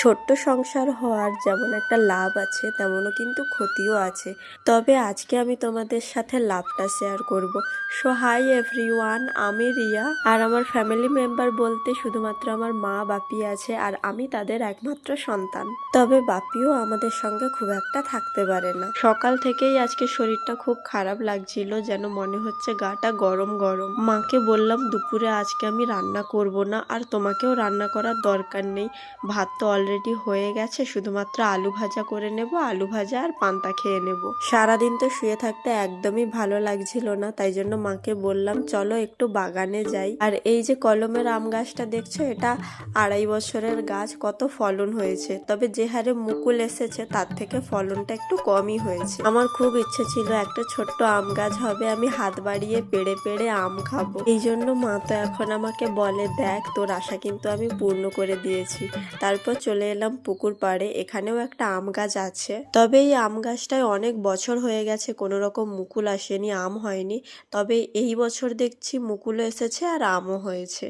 ছোট্ট সংসার হওয়ার যেমন একটা লাভ আছে তেমনও কিন্তু ক্ষতিও আছে। তবে আজকে আমি তোমাদের সাথে লাভটা শেয়ার করব। সো হাই এভরিওয়ান, আমি রিয়া। আর আমার ফ্যামিলি মেম্বার বলতে শুধুমাত্র আমার মা বাপি আছে, আর আমি তাদের একমাত্র সন্তান। তবে বাপিও আমাদের সঙ্গে খুব একটা থাকতে পারে না। সকাল থেকেই আজকে শরীরটা খুব খারাপ লাগছিল, যেন মনে হচ্ছে গাটা গরম গরম। মাকে বললাম দুপুরে আজকে আমি রান্না করব না, আর তোমাকেও রান্না করার দরকার নেই, ভাত তো অলরেডি হয়ে গেছে, শুধুমাত্র আলু ভাজা করে নেব, আলু ভাজা আর পান্তা খেয়ে নেব। সারাদিন তো শুয়ে থাকতে একদমই ভালো লাগছিল না, তাই জন্য মাকে বললাম চলো একটু বাগানে যাই। আর এই যে কলমের আম গাছটা দেখছো, এটা 2.5 বছরের গাছ, কত ফলন হয়েছে। তবে যে হারে মুকুল এসেছে তার থেকে ফলনটা একটু কমই হয়েছে। আমার খুব ইচ্ছে ছিল একটা ছোট্ট আম গাছ হবে, আমি হাত বাড়িয়ে পেড়ে পেড়ে আম খাবো। এই জন্য মা তো এখন আমাকে বলে, দেখ তোর আশা কিন্তু আমি পূর্ণ করে দিয়েছি। তারপর চলে এলাম পুকুর পাড়ে, এখানেও একটা আম গাছ আছে। তবে এই আম গাছটায় অনেক বছর হয়ে গেছে কোনো রকম মুকুল আসেনি, আম হয়নি। তবে এই বছর দেখছি মুকুল এসেছে আর আমও হয়েছে।